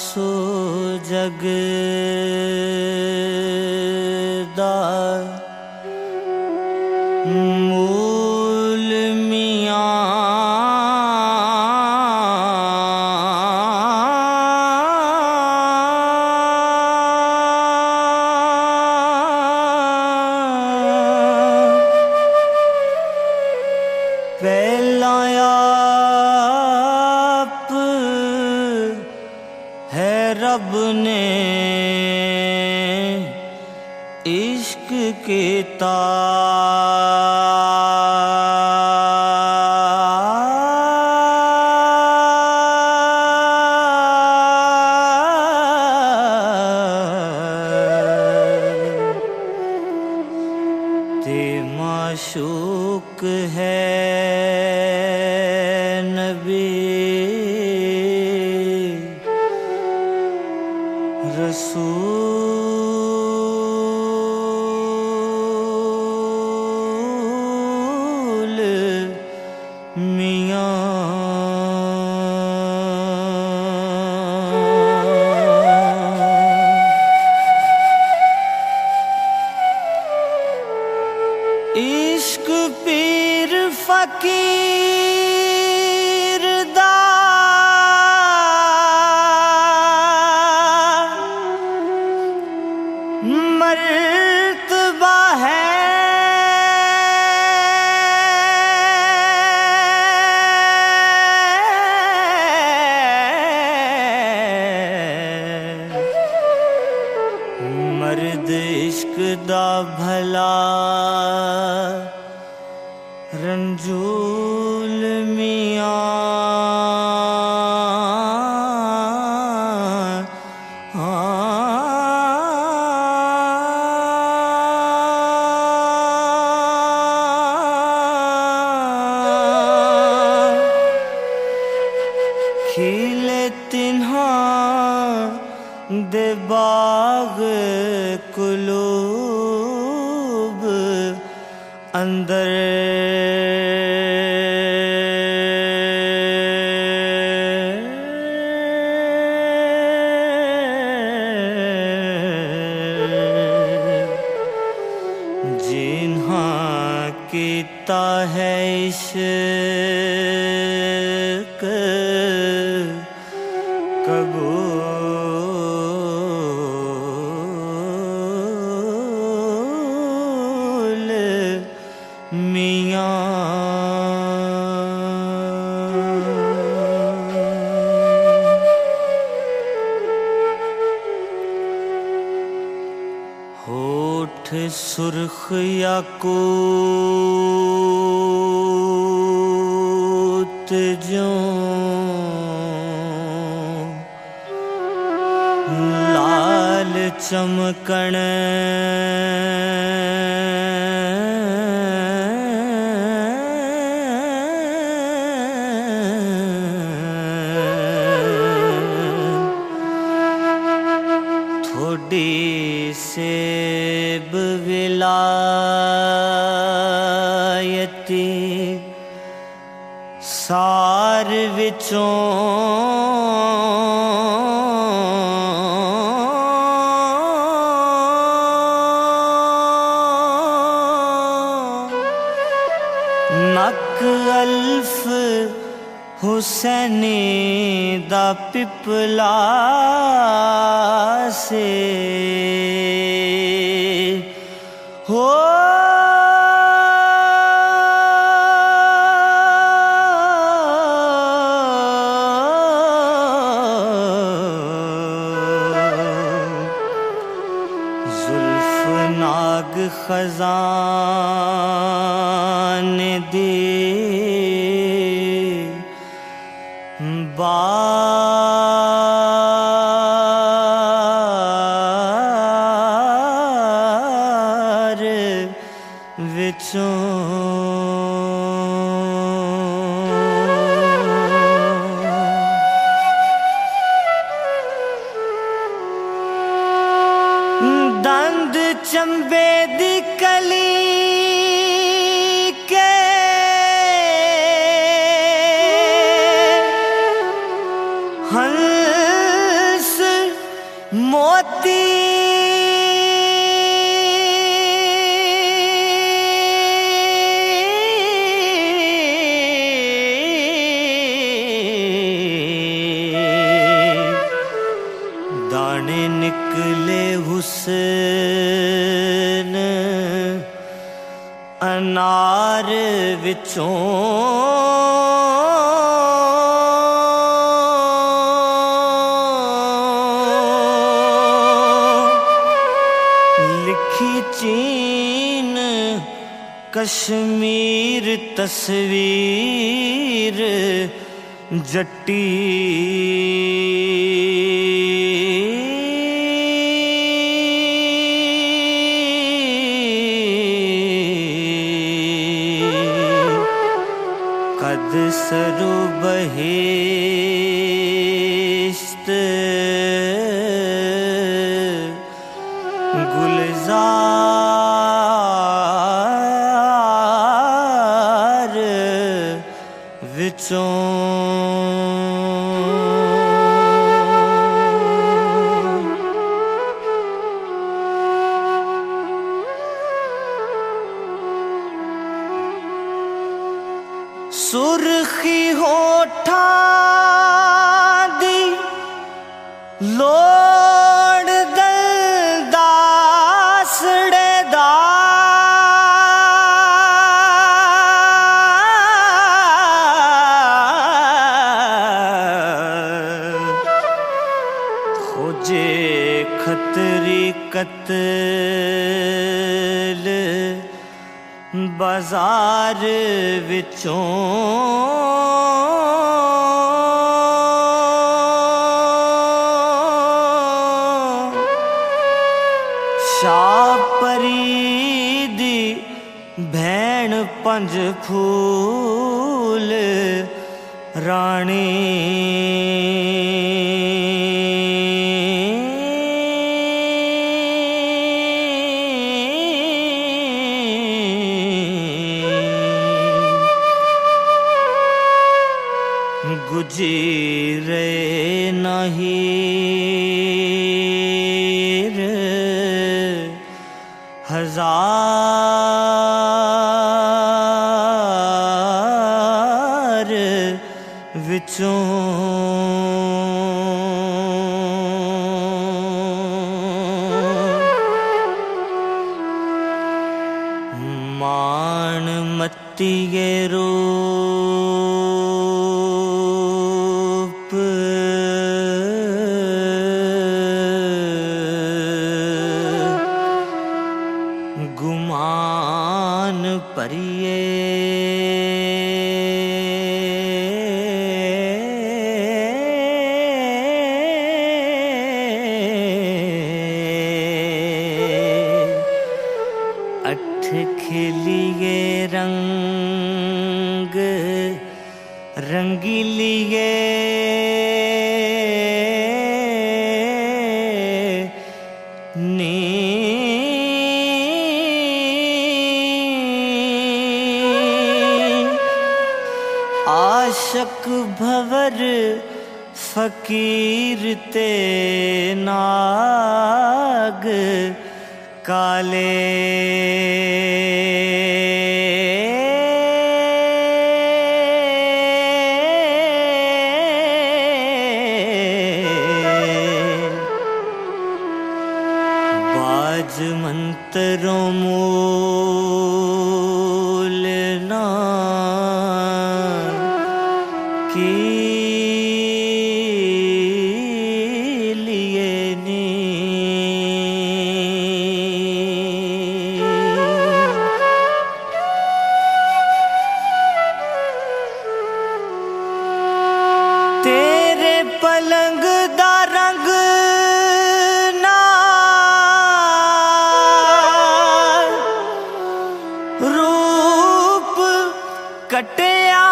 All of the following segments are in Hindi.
सो जग दा मूल मियां पहला आप है रब ने इश्क कीता ते माशूक है नबी रसूल मियां इश्क पीर फकीर दा मर्तबा है मर्द इश्क दा भला रंजूल मियां खिले तिन्हा दे बाग कुलूब अंदर जिन्हा कीता है इश्क कबूल मियां होठ सुर्ख याकूत ज्यों लाल चमकण थोड़ी सेब विलायती सार विचों नक अल्फ हुसैनी दा पिपला से हो जुल्फ नाग खजान दी बार विचों दंद चंबे दी कली के हंस मोती दाने निकले हुस्न अनार विचों लिखी चीन कश्मीर तस्वीर जट्टी कद सरू बहिश्त गुलजार विचों सुर्खी होठां दी लोड़ दलदासड़े दा खोजे खतरी कत्ल बाजार विचों शाहपरी दी भैण पंज फूल रानी गुजरे नहीर हजार विचों मान मत्तिये रूप गुमान परिये अठ खिलिए रंग रंगीलिए नी आशक भवर फकीर ते नाग काले बाज मंत्रों मूल ना की लिए नी तेरे पलंग दा रंग ना रूप कटिया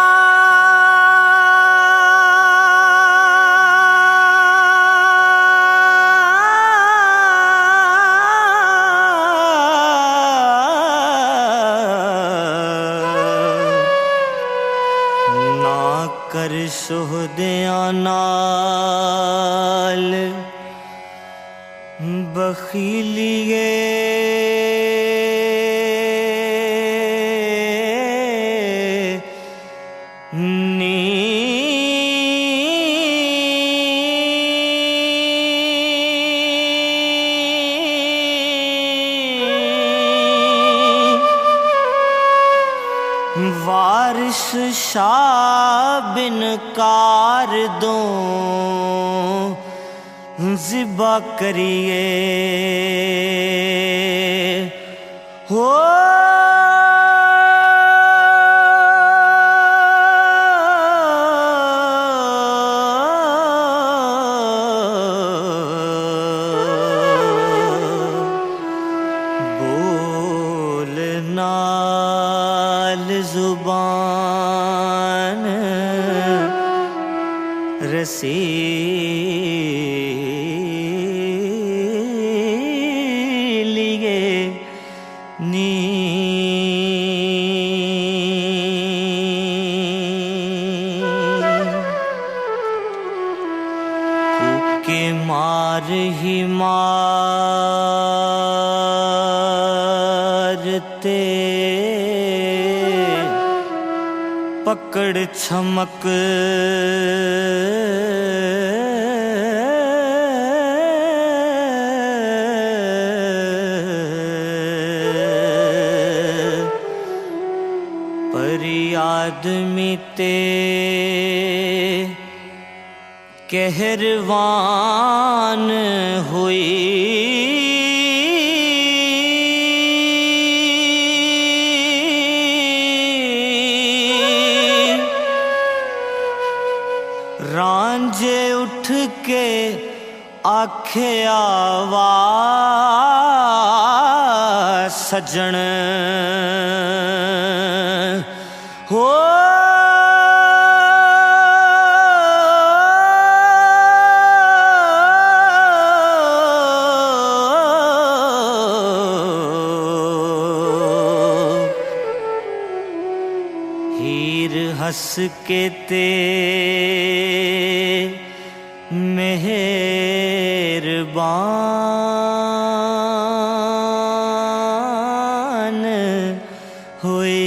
बखीलिए वारिस शाह बिन कार दो ज़िबा करिए हो बोलना जुबान रसीलिए नी फूके मार ही मारते पकड़ छमक परी आदमी ते कहरवान हुई रांझे उठ के आखे आवा सजन हो हीर हंस के ते मेहरबान हुए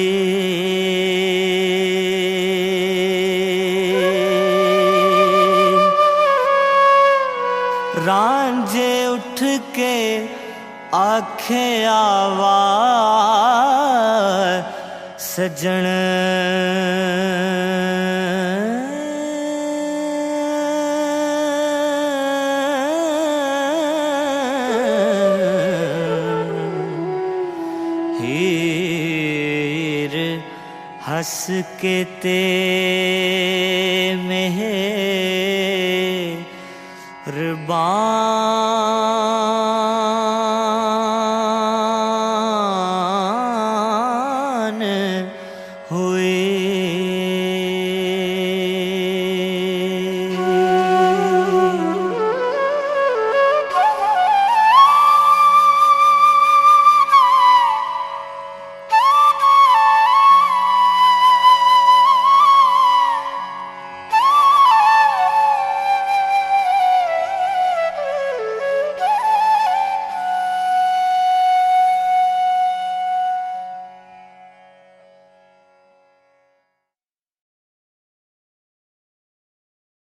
रांझे उठ के आखे आवा सजन हीर हंस के ते मेहरबान